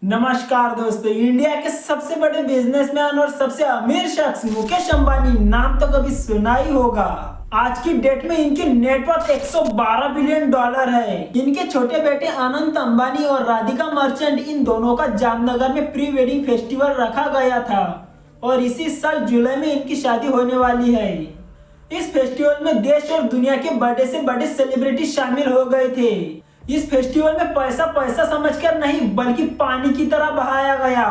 नमस्कार दोस्तों, इंडिया के सबसे बड़े बिजनेसमैन और सबसे अमीर शख्स मुकेश अंबानी नाम तो कभी सुना ही होगा। आज की डेट में इनकी नेटवर्थ 112 बिलियन डॉलर है। इनके छोटे बेटे अनंत अंबानी और राधिका मर्चेंट, इन दोनों का जामनगर में प्री वेडिंग फेस्टिवल रखा गया था और इसी साल जुलाई में इनकी शादी होने वाली है। इस फेस्टिवल में देश और दुनिया के बड़े से बड़े सेलिब्रिटी शामिल हो गए थे। इस फेस्टिवल में पैसा पैसा समझकर नहीं बल्कि पानी की तरह बहाया गया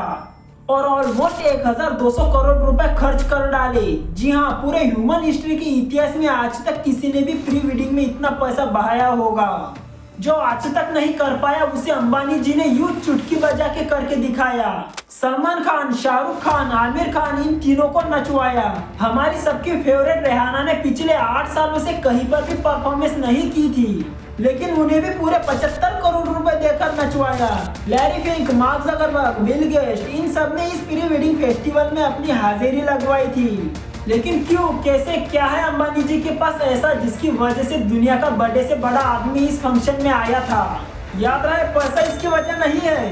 और ऑलमोस्ट 1200 करोड़ रुपए खर्च कर डाले। जी हाँ, पूरे ह्यूमन हिस्ट्री के इतिहास में आज तक किसी ने भी प्री वेडिंग में इतना पैसा बहाया होगा। जो आज तक नहीं कर पाया उसे अंबानी जी ने यूं चुटकी बजा के करके दिखाया। सलमान खान, शाहरुख खान, आमिर खान, इन तीनों को नचवाया। हमारी सबकी फेवरेट रेहाना ने पिछले 8 सालों से कहीं पर भी परफॉर्मेंस नहीं की थी, लेकिन उन्हें भी पूरे 75 करोड़ रुपए देकर नचवाया। Larry Fink, Mark Zuckerberg, Bill Gates, इन सब ने इस प्री वेडिंग फेस्टिवल में अपनी हाजिरी लगवाई थी। लेकिन क्यों, कैसे, क्या है अंबानी जी के पास ऐसा जिसकी वजह से दुनिया का बड़े से बड़ा आदमी इस फंक्शन में आया था? याद रहे, पैसा इसकी वजह नहीं है,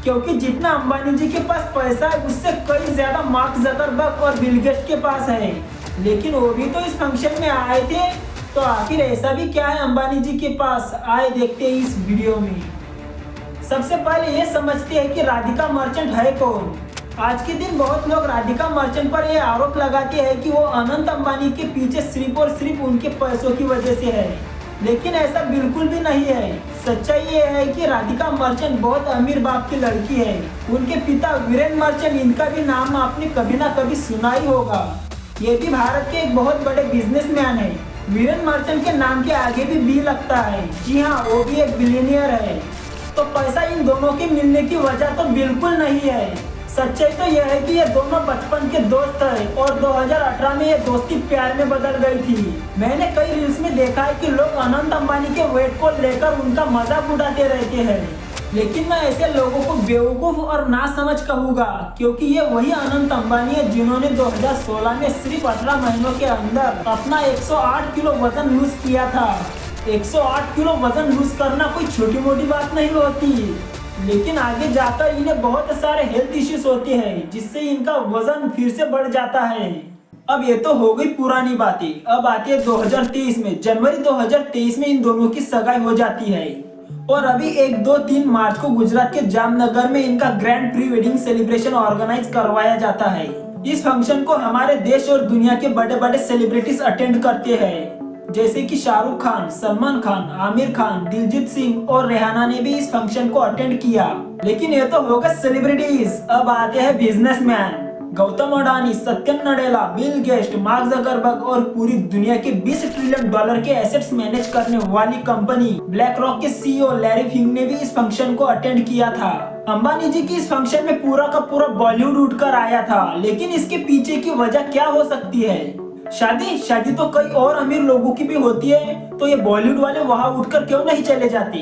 क्योंकि जितना अंबानी जी के पास पैसा है उससे कई ज्यादा मार्क ज़करबर्ग और बिल गेट्स के पास है। लेकिन वो भी तो इस फंक्शन में आए थे, तो आखिर ऐसा भी क्या है अंबानी जी के पास? आए देखते हैं इस वीडियो में। सबसे पहले ये समझते हैं कि राधिका मर्चेंट है कौन। आज के दिन बहुत लोग राधिका मर्चेंट पर यह आरोप लगाते हैं कि वो अनंत अंबानी के पीछे सिर्फ और सिर्फ उनके पैसों की वजह से है, लेकिन ऐसा बिल्कुल भी नहीं है। सच्चाई ये है कि राधिका मर्चेंट बहुत अमीर बाप की लड़की है। उनके पिता वीरेन मर्चेंट, इनका भी नाम आपने कभी ना कभी सुना ही होगा। ये भी भारत के एक बहुत बड़े बिजनेसमैन है। वीरेन मर्चेंट के नाम के आगे भी बी लगता है। जी हाँ, वो भी एक बिलियनियर है। तो पैसा इन दोनों के मिलने की वजह तो बिल्कुल नहीं है। सच्चाई तो यह है कि ये दोनों बचपन के दोस्त हैं और 2018 में ये दोस्ती प्यार में बदल गई थी। मैंने कई रील्स में देखा है कि लोग अनंत अंबानी के वेट को लेकर उनका मजाक उड़ाते रहते हैं, लेकिन मैं ऐसे लोगों को बेवकूफ और ना समझ कहूँगा, क्योंकि ये वही अनंत अंबानी है जिन्होंने 2016 में सिर्फ 18 महीनों के अंदर अपना 108 किलो वजन लूज किया था। 108 किलो वजन लूज करना कोई छोटी मोटी बात नहीं होती, लेकिन आगे जाकर इन्हें बहुत सारे हेल्थ इश्यूज होते हैं जिससे इनका वजन फिर से बढ़ जाता है। अब ये तो हो गई पुरानी बातें। अब आती है 2023 में। जनवरी 2023 में इन दोनों की सगाई हो जाती है और अभी 1, 2, 3 मार्च को गुजरात के जामनगर में इनका grand pre wedding celebration organise करवाया जाता है। इस फंक्शन को हमारे देश और दुनिया के बड़े बड़े सेलिब्रिटीज अटेंड करते हैं, जैसे कि शाहरुख खान, सलमान खान, आमिर खान, दिलजीत सिंह और रेहाना ने भी इस फंक्शन को अटेंड किया। लेकिन ये तो होगा सेलिब्रिटीज। अब आते हैं businessman. Gautam Adani, Satya Nadella, Bill Gates, Mark Zuckerberg और पूरी दुनिया के 20 ट्रिलियन डॉलर के एसेट्स मैनेज करने वाली कंपनी ब्लैक रॉक के सीईओ लैरी फिंक ने भी इस फंक्शन को अटेंड किया था। अंबानी जी की इस फंक्शन में पूरा का पूरा बॉलीवुड उठकर आया था, लेकिन इसके पीछे की वजह क्या हो सकती है? शादी तो कई और अमीर लोगों की भी होती है, तो ये बॉलीवुड वाले वहाँ उठकर क्यों नहीं चले जाते?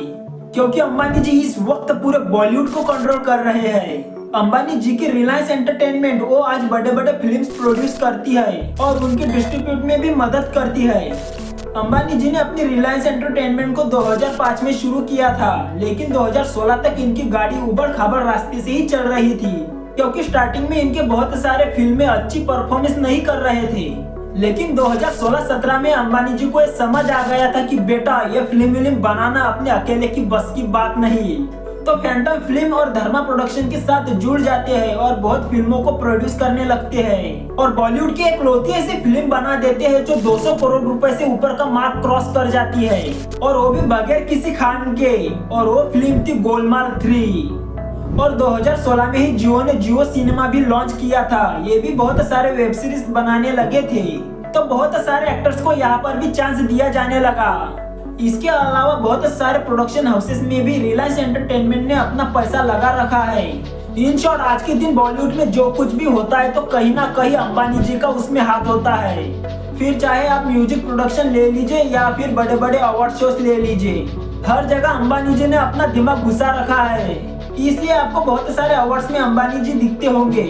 क्योंकि अंबानी जी इस वक्त पूरे बॉलीवुड को कंट्रोल कर रहे हैं। अंबानी जी की रिलायंस एंटरटेनमेंट, वो आज बड़े बड़े फिल्म्स प्रोड्यूस करती है और उनके डिस्ट्रीब्यूट में भी मदद करती है। अंबानी जी ने अपनी रिलायंस एंटरटेनमेंट को 2005 में शुरू किया था, लेकिन 2016 तक इनकी गाड़ी उबड़ खाबड़ रास्ते से ही चल रही थी, क्योंकि स्टार्टिंग में इनके बहुत सारे फिल्में अच्छी परफॉर्मेंस नहीं कर रहे थे। लेकिन 2016-17 में अंबानी जी को समझ आ गया था कि बेटा, ये फिल्म बनाना अपने अकेले की बस की बात नहीं। तो फैंटम फिल्म और धर्मा प्रोडक्शन के साथ जुड़ जाते हैं और बहुत फिल्मों को प्रोड्यूस करने लगते हैं और बॉलीवुड की एक लौती ऐसी फिल्म बना देते हैं जो 200 करोड़ रुपए से ऊपर का मार्क क्रॉस कर जाती है, और वो भी बगैर किसी खान के। और वो फिल्म थी गोलमाल 3। और 2016 में ही जियो ने जियो सिनेमा भी लॉन्च किया था। ये भी बहुत सारे वेब सीरीज बनाने लगे थे, तो बहुत सारे एक्टर्स को यहाँ पर भी चांस दिया जाने लगा। इसके अलावा बहुत सारे प्रोडक्शन हाउसेस में भी रिलायंस एंटरटेनमेंट ने अपना पैसा लगा रखा है। इन शॉर्ट, आज के दिन बॉलीवुड में जो कुछ भी होता है तो कहीं ना कहीं अंबानी जी का उसमें हाथ होता है। फिर चाहे आप म्यूजिक प्रोडक्शन ले लीजिए या फिर बड़े बड़े अवार्ड शोज ले लीजिए, हर जगह अंबानी जी ने अपना दिमाग घुसा रखा है। इसलिए आपको बहुत सारे अवार्ड्स में अंबानी जी दिखते होंगे।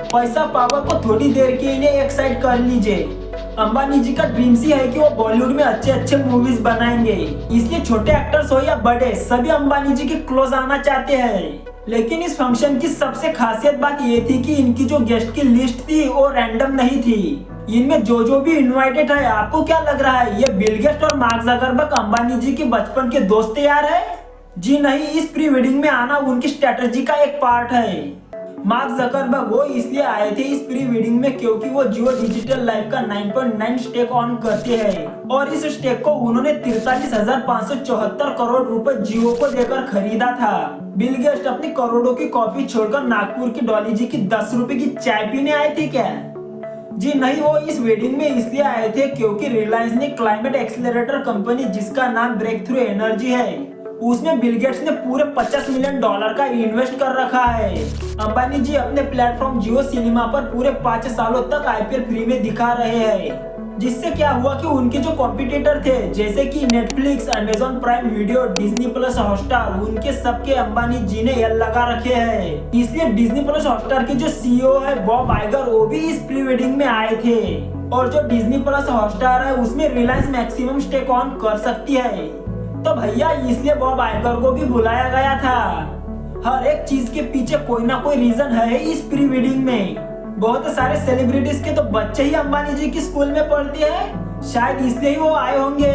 पैसा पावर को थोड़ी देर के लिए एक साइड कर लीजिए। अंबानी जी का ड्रीम सी है कि वो बॉलीवुड में अच्छे अच्छे मूवीज बनाएंगे, इसलिए छोटे एक्टर्स हो या बड़े, सभी अंबानी जी के क्लोज आना चाहते हैं। लेकिन इस फंक्शन की सबसे खासियत बात ये थी कि इनकी जो गेस्ट की लिस्ट थी वो रैंडम नहीं थी। इनमें जो भी इनवाइटेड है, आपको क्या लग रहा है ये बिल गेट्स और मार्क ज़करबर्ग अंबानी जी के बचपन के दोस्त यार है? जी नहीं, इस प्री वेडिंग में आना उनकी स्ट्रेटजी का एक पार्ट है। मार्क ज़करबर्ग वो इसलिए आए थे इस प्री वेडिंग में क्योंकि वो जियो डिजिटल लाइफ का 9.9 स्टेक ऑन करते हैं और इस स्टेक को उन्होंने 43,574 करोड़ रुपए जियो को देकर खरीदा था। बिल गेट्स अपनी करोड़ों की कॉफी छोड़कर नागपुर की डॉली जी की 10 रुपए की चाय पीने आए थे क्या? जी नहीं, वो इस वेडिंग में इसलिए आए थे क्योंकि रिलायंस ने क्लाइमेट एक्सीलरेटर कंपनी जिसका नाम ब्रेक थ्रू एनर्जी है, उसमें बिल गेट्स ने पूरे $50 मिलियन का इन्वेस्ट कर रखा है। अंबानी जी अपने प्लेटफॉर्म जियो सिनेमा पर पूरे 5 सालों तक आईपीएल फ्री में दिखा रहे हैं, जिससे क्या हुआ कि उनके जो कॉम्पिटिटर थे जैसे कि Netflix, Amazon prime video, Disney plus Hotstar, उनके सबके अंबानी जी ने यल लगा रखे हैं। इसलिए डिज्नी प्लस हॉटस्टार के जो सीईओ है बॉब आइगर वो भी इस प्री वेडिंग में आए थे और जो डिज्नी प्लस हॉटस्टार है उसमें रिलायंस मैक्सिमम स्टेक ऑन कर सकती है, तो भैया इसलिए बॉब आइगर को भी बुलाया गया था। हर एक चीज के पीछे कोई ना कोई रीजन है इस प्री वेडिंग में। बहुत सारे सेलिब्रिटीज के तो बच्चे ही अंबानी जी की स्कूल में पढ़ते हैं, शायद इसलिए ही वो आए होंगे।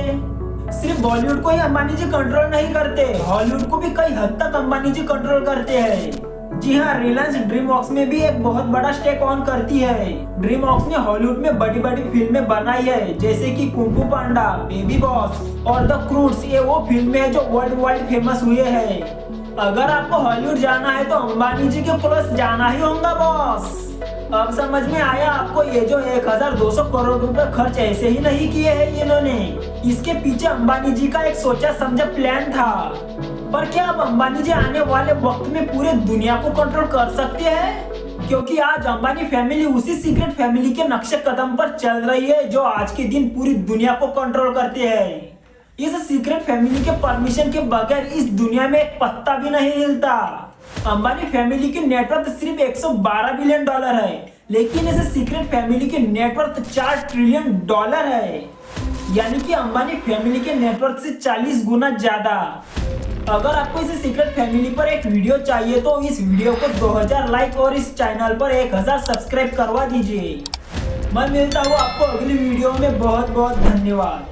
सिर्फ बॉलीवुड को ही अंबानी जी कंट्रोल नहीं करते, हॉलीवुड को भी कई हद तक अंबानी जी कंट्रोल करते हैं। जी हाँ, रिलायंस ड्रीमवर्क्स में भी एक बहुत बड़ा स्टेक ऑन करती है। ड्रीमवर्क्स ने हॉलीवुड में बड़ी बड़ी फिल्में बनाई है जैसे कि कुंग फू पांडा, बेबी बॉस और द क्रूड्स। ये वो फिल्में हैं जो वर्ल्ड वाइड फेमस हुए हैं। अगर आपको हॉलीवुड जाना है तो अंबानी जी के क्लोज जाना ही होगा बॉस। अब समझ में आया आपको, ये जो 1200 करोड़ रुपए खर्च ऐसे ही नहीं किए हैं इन्होंने, इसके पीछे अंबानी जी का एक सोचा समझा प्लान था। पर क्या अब अंबानी जी आने वाले वक्त में पूरे दुनिया को कंट्रोल कर सकते हैं? क्योंकि आज अंबानी फैमिली उसी सीक्रेट फैमिली के नक्शे कदम पर चल रही है जो आज के दिन पूरी दुनिया को कंट्रोल करते हैं। इस सीक्रेट फैमिली के परमिशन के बगैर इस दुनिया में एक पत्ता भी नहीं हिलता। अंबानी फैमिली की नेटवर्थ सिर्फ $112 बिलियन है, लेकिन इस सीक्रेट फैमिली की नेटवर्थ $4 ट्रिलियन है, यानी कि अंबानी फैमिली के नेटवर्थ से 40 गुना ज्यादा। अगर आपको इस सीक्रेट फैमिली पर एक वीडियो चाहिए तो इस वीडियो को 2000 लाइक और इस चैनल पर 1000 सब्सक्राइब करवा दीजिए। मैं मिलता हूँ आपको अगली वीडियो में। बहुत बहुत धन्यवाद।